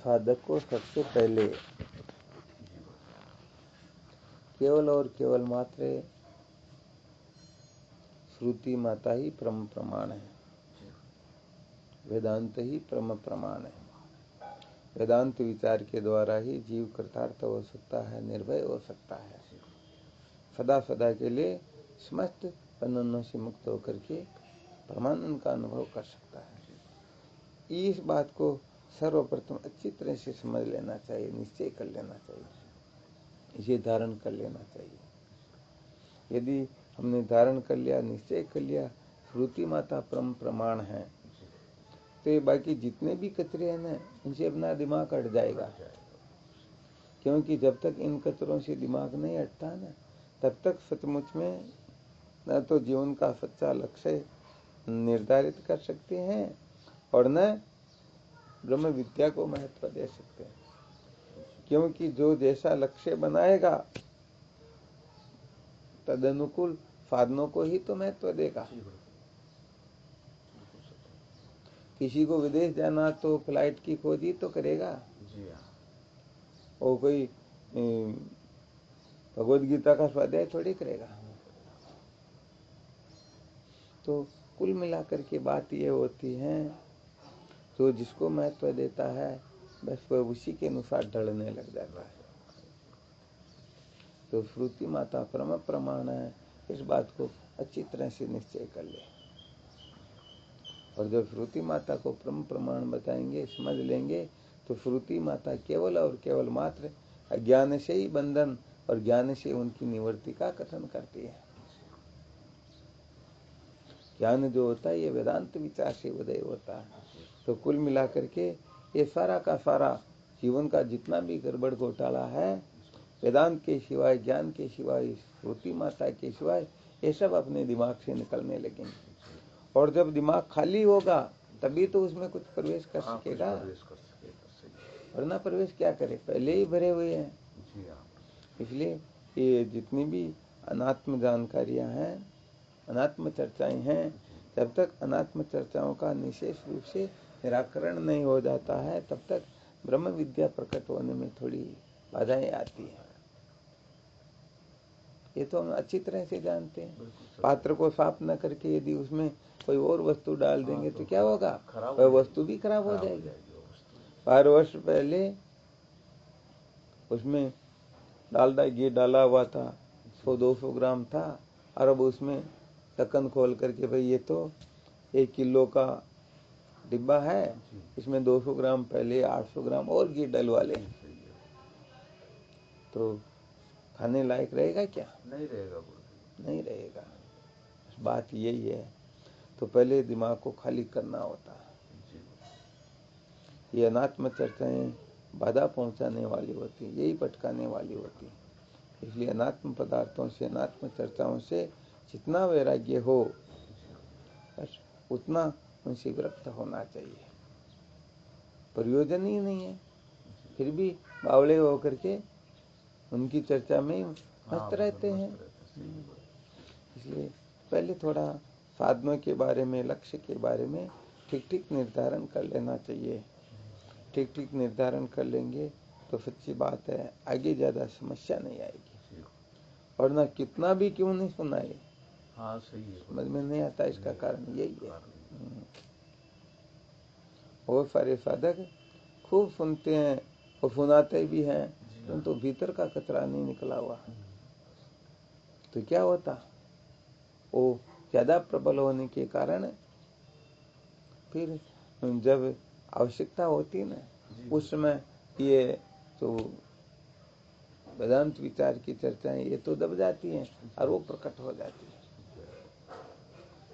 साधक को सबसे पहले केवल और केवल मात्र श्रुति माता ही परम प्रमाण है, वेदांत ही परम प्रमाण है। वेदांत विचार के द्वारा ही जीव कृतार्थ हो सकता है, निर्भय हो सकता है, सदा सदा के लिए समस्त बंधनों से मुक्त होकर के परमानंद का अनुभव कर सकता है। इस बात को सर्वप्रथम अच्छी तरह से समझ लेना चाहिए, निश्चय कर लेना चाहिए, इसे धारण कर लेना चाहिए। यदि हमने धारण कर लिया, निश्चय कर लिया श्रुति माता परम प्रमाण है, तो ये बाकी जितने भी कचरे हैं ना, इनसे अपना दिमाग हट जाएगा। क्योंकि जब तक इन कचरों से दिमाग नहीं हटता ना, तब तक सचमुच में न तो जीवन का सच्चा लक्ष्य निर्धारित कर सकते हैं और न ब्रह्म विद्या को महत्व दे सकते हैं। क्योंकि जो जैसा लक्ष्य बनाएगा तद अनुकूल साधनों को ही तो महत्व देगा। किसी को विदेश जाना तो फ्लाइट की खोज ही तो करेगा, और कोई भगवद गीता का स्वाध्याय थोड़ी करेगा। तो कुल मिलाकर के बात ये होती है, जो जिसको महत्व देता है बस वह उसी के अनुसार ढलने लग जाता है। तो श्रुति माता परम प्रमाण है, इस बात को अच्छी तरह से निश्चय कर ले। और जब श्रुति माता को परम प्रमाण बताएंगे, समझ लेंगे, तो श्रुति माता केवल और केवल मात्र अज्ञान से ही बंधन और ज्ञान से उनकी निवृत्ति का कथन करती है। ज्ञान जो होता है ये वेदांत विचार से उदय होता है। तो कुल मिलाकर के ये सारा का सारा जीवन का जितना भी गड़बड़ घोटाला है, वेदांत के सिवाय, ज्ञान के सिवाय, श्रुति माता के सिवाय, ये सब अपने दिमाग से निकलने लगेंगे। और जब दिमाग खाली होगा तभी तो उसमें कुछ प्रवेश कर सकेगा, वरना प्रवेश क्या करे, पहले ही भरे हुए हैं। इसलिए ये जितनी भी अनात्म जानकारियां हैं, अनात्म चर्चाएं हैं, जब तक अनात्म चर्चाओं का निशेष रूप से निराकरण नहीं हो जाता है, तब तक ब्रह्म विद्या प्रकट होने में थोड़ी बाधाएं आती हैं। ये तो हम अच्छी तरह से जानते हैं। पात्र को साफ न करके यदि उसमें कोई और वस्तु डाल देंगे तो क्या होगा, वह वस्तु भी खराब हो जाएगी। 12 वर्ष पहले उसमें डालडा घी डाला हुआ था, 100-200 ग्राम था, और अब उसमें ढक्कन खोल करके भाई ये तो 1 किलो का डिब्बा है, इसमें 200 ग्राम पहले 800 ग्राम और घी डलवा लें, तो खाने लायक रहेगा क्या? नहीं रहेगा, नहीं रहेगा। बात यही है। तो पहले दिमाग को खाली करना होता है। ये अनात्म चर्चाएं बाधा पहुंचाने वाली होती, यही भटकाने वाली होती। इसलिए अनात्म पदार्थों से, अनात्म चर्चाओं से जितना वैराग्य हो, बस उतना उनसे विरक्त होना चाहिए। प्रयोजन ही नहीं है, फिर भी बावले होकर के उनकी चर्चा में मस्त रहते हैं। इसलिए पहले थोड़ा साधनों के बारे में, लक्ष्य के बारे में ठीक ठीक निर्धारण कर लेना चाहिए। ठीक ठीक निर्धारण कर लेंगे तो सच्ची बात है, आगे ज्यादा समस्या नहीं आएगी। और ना कितना भी क्यों नहीं सुनाए, हाँ सही है, समझ में नहीं आता, इसका कारण यही है। बहुत सारे साधक खूब सुनते हैं और सुनाते भी हैं, परंतु भीतर का कचरा नहीं निकला हुआ। तो क्या होता, वो ज्यादा प्रबल होने के कारण फिर जब आवश्यकता होती ना, उस समय ये तो वेदांत विचार की चर्चाएं ये तो दब जाती हैं और वो प्रकट हो जाती है।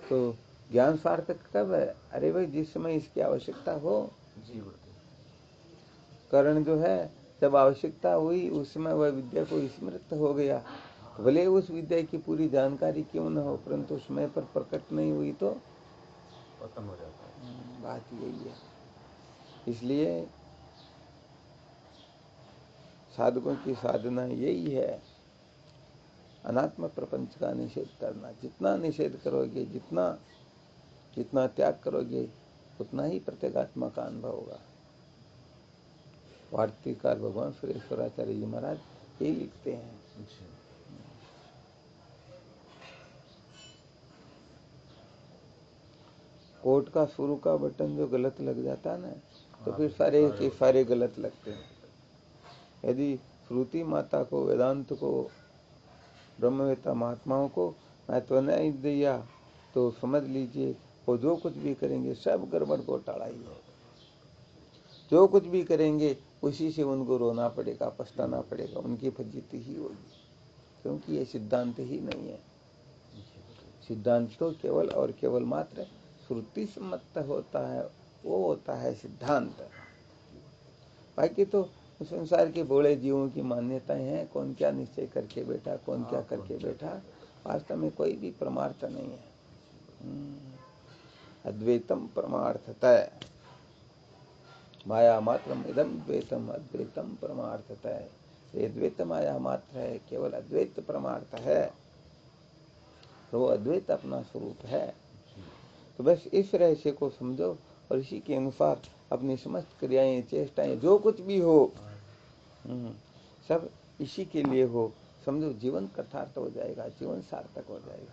तो ज्ञान सार्थक कब है? अरे भाई, जिस समय इसकी आवश्यकता हो। कारण जो है, जब आवश्यकता हुई उस समय वह विद्या को स्मृत हो गया, भले उस विद्या की पूरी जानकारी क्यों न हो, परंतु समय पर प्रकट नहीं हुई तो खत्म हो जाता है। बात यही है। इसलिए साधकों की साधना यही है, अनात्म प्रपंच का निषेध करना। जितना निषेध करोगे, जितना त्याग करोगे, उतना ही प्रत्येगात्मा का अनुभव होगा। वार्तिकार भगवान सुरेश्वराचार्य जी महाराज ये लिखते हैं। अच्छा। कोट का शुरू का बटन जो गलत लग जाता है ना, तो फिर हाँ, सारे गलत लगते हैं। यदि श्रुति माता को, वेदांत को, ब्रह्मवेत्ता महात्माओं को महत्व नहीं दिया तो समझ लीजिए वो जो कुछ भी करेंगे सब गड़बड़ घोटाला ही है। जो कुछ भी करेंगे उसी से उनको रोना पड़ेगा, पछताना पड़ेगा, उनकी फजीती ही होगी, क्योंकि ये सिद्धांत ही नहीं है। सिद्धांत तो केवल और केवल मात्र श्रुति सम्मत होता है, वो होता है सिद्धांत। बाकी तो संसार के भोले जीवों की मान्यताएं हैं, कौन क्या निश्चय करके बैठा, कौन क्या करके बैठा, वास्तव में कोई भी परमार्थ नहीं है। अद्वैतम परमार्थतः, माया मात्रम इदम द्वैतम, अद्वैतम परमार्थतः। ये द्वैत माया मात्र है, केवल अद्वैत परमार्थ है, तो वो अद्वैत अपना स्वरूप है। तो बस इस रहस्य को समझो और इसी के अनुसार अपनी समस्त क्रियाएं, चेष्टाएं, जो कुछ भी हो सब इसी के लिए हो, समझो जीवन कृतार्थ हो जाएगा, जीवन सार्थक हो जाएगा।